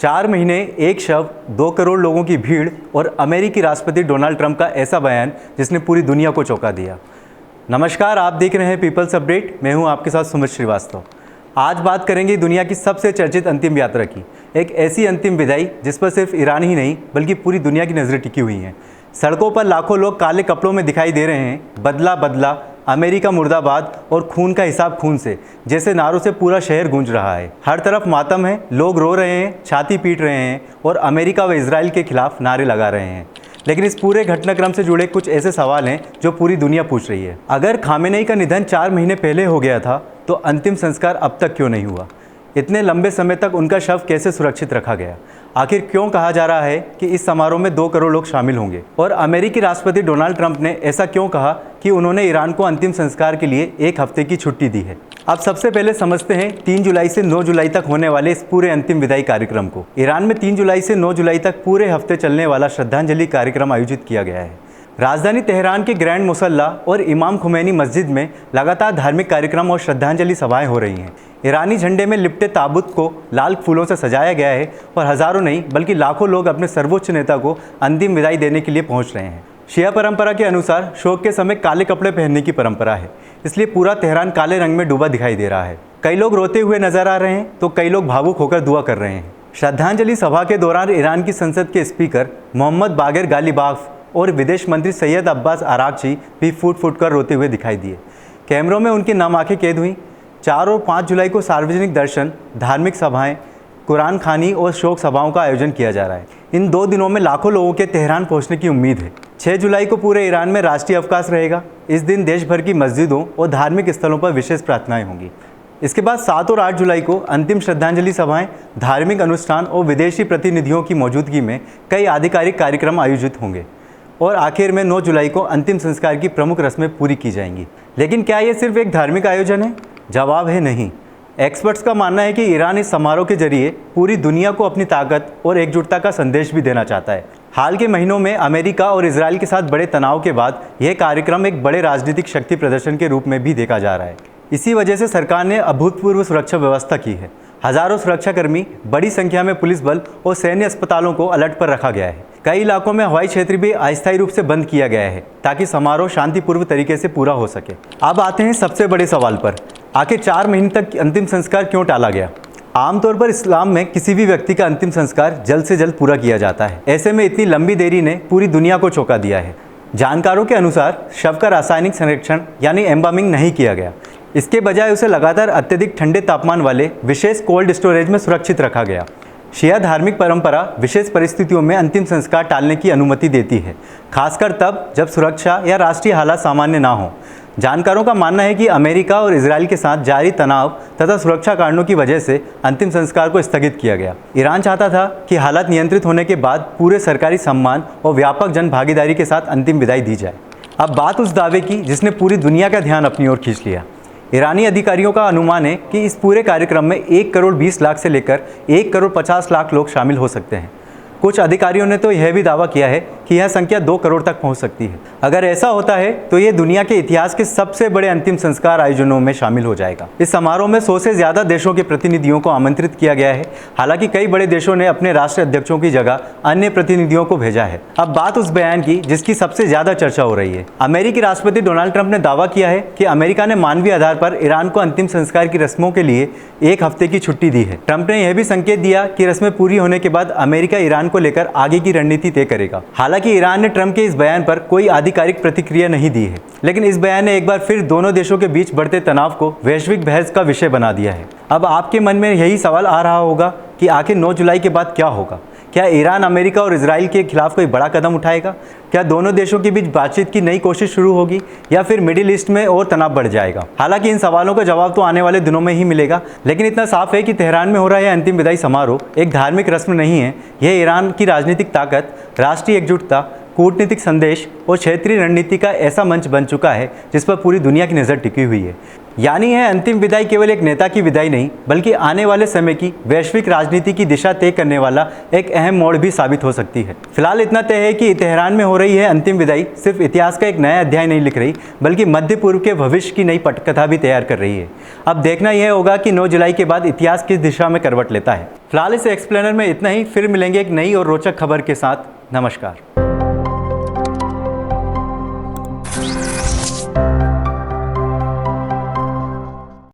4 महीने, एक शव, 2 करोड़ लोगों की भीड़ और अमेरिकी राष्ट्रपति डोनाल्ड ट्रंप का ऐसा बयान जिसने पूरी दुनिया को चौंका दिया। नमस्कार, आप देख रहे हैं पीपल्स अपडेट। मैं हूं आपके साथ सुमित श्रीवास्तव। आज बात करेंगे दुनिया की सबसे चर्चित अंतिम यात्रा की, एक ऐसी अंतिम विदाई जिस पर सिर्फ ईरान ही नहीं बल्कि पूरी दुनिया की नज़रें टिकी हुई हैं। सड़कों पर लाखों लोग काले कपड़ों में दिखाई दे रहे हैं। बदला बदला, अमेरिका मुर्दाबाद और खून का हिसाब खून से जैसे नारों से पूरा शहर गूंज रहा है। हर तरफ मातम है, लोग रो रहे हैं, छाती पीट रहे हैं और अमेरिका व इजराइल के खिलाफ नारे लगा रहे हैं। लेकिन इस पूरे घटनाक्रम से जुड़े कुछ ऐसे सवाल हैं जो पूरी दुनिया पूछ रही है। अगर खामेनेई का निधन 4 महीने पहले हो गया था तो अंतिम संस्कार अब तक क्यों नहीं हुआ? इतने लंबे समय तक उनका शव कैसे सुरक्षित रखा गया? आखिर क्यों कहा जा रहा है कि इस समारोह में 2 करोड़ लोग शामिल होंगे? और अमेरिकी राष्ट्रपति डोनाल्ड ट्रंप ने ऐसा क्यों कहा कि उन्होंने ईरान को अंतिम संस्कार के लिए 1 हफ्ते की छुट्टी दी है? अब सबसे पहले समझते हैं 3 जुलाई से 9 जुलाई तक होने वाले इस पूरे अंतिम विदाई कार्यक्रम को। ईरान में 3 जुलाई से 9 जुलाई तक पूरे हफ्ते चलने वाला श्रद्धांजलि कार्यक्रम आयोजित किया गया है। राजधानी तेहरान के ग्रैंड मुसल्ला और इमाम खुमैनी मस्जिद में लगातार धार्मिक कार्यक्रम और श्रद्धांजलि सभाएं हो रही हैं। ईरानी झंडे में लिपटे ताबूत को लाल फूलों से सजाया गया है और हज़ारों नहीं बल्कि लाखों लोग अपने सर्वोच्च नेता को अंतिम विदाई देने के लिए पहुंच रहे हैं। शिया परंपरा के अनुसार शोक के समय काले कपड़े पहनने की परंपरा है, इसलिए पूरा तेहरान काले रंग में डूबा दिखाई दे रहा है। कई लोग रोते हुए नजर आ रहे हैं तो कई लोग भावुक होकर दुआ कर रहे हैं। श्रद्धांजलि सभा के दौरान ईरान की संसद के स्पीकर मोहम्मद बागर गालिबाफ और विदेश मंत्री सैयद अब्बास आरागची भी फूट फूट कर रोते हुए दिखाई दिए। कैमरों में उनकी नम आंखें कैद हुई। 4 और 5 जुलाई को सार्वजनिक दर्शन, धार्मिक सभाएं, कुरान खानी और शोक सभाओं का आयोजन किया जा रहा है। इन 2 दिनों में लाखों लोगों के तेहरान पहुंचने की उम्मीद है। 6 जुलाई को पूरे ईरान में राष्ट्रीय अवकाश रहेगा। इस दिन देश भर की मस्जिदों और धार्मिक स्थलों पर विशेष प्रार्थनाएं होंगी। इसके बाद 7 और 8 जुलाई को अंतिम श्रद्धांजलि सभाएं, धार्मिक अनुष्ठान और विदेशी प्रतिनिधियों की मौजूदगी में कई आधिकारिक कार्यक्रम आयोजित होंगे और आखिर में 9 जुलाई को अंतिम संस्कार की प्रमुख रस्में पूरी की जाएंगी। लेकिन क्या ये सिर्फ एक धार्मिक आयोजन है? जवाब है नहीं। एक्सपर्ट्स का मानना है कि ईरान इस समारोह के जरिए पूरी दुनिया को अपनी ताकत और एकजुटता का संदेश भी देना चाहता है। हाल के महीनों में अमेरिका और इजराइल के साथ बड़े तनाव के बाद यह कार्यक्रम एक बड़े राजनीतिक शक्ति प्रदर्शन के रूप में भी देखा जा रहा है। इसी वजह से सरकार ने अभूतपूर्व सुरक्षा व्यवस्था की है। हजारों सुरक्षाकर्मी, बड़ी संख्या में पुलिस बल और सैन्य अस्पतालों को अलर्ट पर रखा गया है। कई इलाकों में हवाई क्षेत्र भी अस्थायी रूप से बंद किया गया है ताकि समारोह शांतिपूर्व तरीके से पूरा हो सके। अब आते हैं सबसे बड़े सवाल पर, आखिर 4 महीने तक अंतिम संस्कार क्यों टाला गया? आमतौर पर इस्लाम में किसी भी व्यक्ति का अंतिम संस्कार जल्द से जल्द पूरा किया जाता है। ऐसे में इतनी लंबी देरी ने पूरी दुनिया को चौंका दिया है। जानकारों के अनुसार शव का रासायनिक संरक्षण यानी एम्बामिंग नहीं किया गया। इसके बजाय उसे लगातार अत्यधिक ठंडे तापमान वाले विशेष कोल्ड स्टोरेज में सुरक्षित रखा गया। शिया धार्मिक परंपरा विशेष परिस्थितियों में अंतिम संस्कार टालने की अनुमति देती है, खासकर तब जब सुरक्षा या राष्ट्रीय हालात सामान्य ना हो। जानकारों का मानना है कि अमेरिका और इजराइल के साथ जारी तनाव तथा सुरक्षा कारणों की वजह से अंतिम संस्कार को स्थगित किया गया। ईरान चाहता था कि हालात नियंत्रित होने के बाद पूरे सरकारी सम्मान और व्यापक जन भागीदारी के साथ अंतिम विदाई दी जाए। अब बात उस दावे की जिसने पूरी दुनिया का ध्यान अपनी ओर खींच लिया। ईरानी अधिकारियों का अनुमान है कि इस पूरे कार्यक्रम में 1 करोड़ 20 लाख से लेकर 1 करोड़ 50 लाख लोग शामिल हो सकते हैं। कुछ अधिकारियों ने तो यह भी दावा किया है कि यह संख्या 2 करोड़ तक पहुंच सकती है। अगर ऐसा होता है तो ये दुनिया के इतिहास के सबसे बड़े अंतिम संस्कार आयोजनों में शामिल हो जाएगा। इस समारोह में 100 से ज़्यादा देशों के प्रतिनिधियों को आमंत्रित किया गया है। हालांकि कई बड़े देशों ने अपने राष्ट्रीय अध्यक्षों की जगह अन्य प्रतिनिधियों को भेजा है। अब बात उस बयान की जिसकी सबसे ज़्यादा चर्चा हो रही है। अमेरिकी राष्ट्रपति डोनाल्ड ट्रंप ने दावा किया है कि अमेरिका ने मानवीय आधार पर ईरान को अंतिम संस्कार की रस्मों के लिए 1 हफ्ते की छुट्टी दी है। ट्रंप ने यह भी संकेत दिया कि रस्में पूरी होने के बाद अमेरिका ईरान को लेकर आगे की रणनीति तय करेगा। हालांकि ईरान ने ट्रंप के इस बयान पर कोई आधिकारिक प्रतिक्रिया नहीं दी है, लेकिन इस बयान ने एक बार फिर दोनों देशों के बीच बढ़ते तनाव को वैश्विक बहस का विषय बना दिया है। अब आपके मन में यही सवाल आ रहा होगा कि आखिर 9 जुलाई के बाद क्या होगा? क्या ईरान अमेरिका और इजराइल के खिलाफ कोई बड़ा कदम उठाएगा? क्या दोनों देशों के बीच बातचीत की नई कोशिश शुरू होगी या फिर मिडिल ईस्ट में और तनाव बढ़ जाएगा? हालांकि इन सवालों का जवाब तो आने वाले दिनों में ही मिलेगा, लेकिन इतना साफ है कि तेहरान में हो रहा यह अंतिम विदाई समारोह एक धार्मिक रस्म नहीं है। यह ईरान की राजनीतिक ताकत, राष्ट्रीय एकजुटता, कूटनीतिक संदेश और क्षेत्रीय रणनीति का ऐसा मंच बन चुका है जिस पर पूरी दुनिया की नज़र टिकी हुई है। यानी यह अंतिम विदाई केवल एक नेता की विदाई नहीं, बल्कि आने वाले समय की वैश्विक राजनीति की दिशा तय करने वाला एक अहम मोड़ भी साबित हो सकती है। फिलहाल इतना तय है कि तेहरान में हो रही है अंतिम विदाई सिर्फ इतिहास का एक नया अध्याय नहीं लिख रही, बल्कि मध्य पूर्व के भविष्य की नई पटकथा भी तैयार कर रही है। अब देखना यह होगा कि 9 जुलाई के बाद इतिहास किस दिशा में करवट लेता है। फिलहाल इस एक्सप्लेनर में इतना ही, फिर मिलेंगे एक नई और रोचक खबर के साथ। नमस्कार।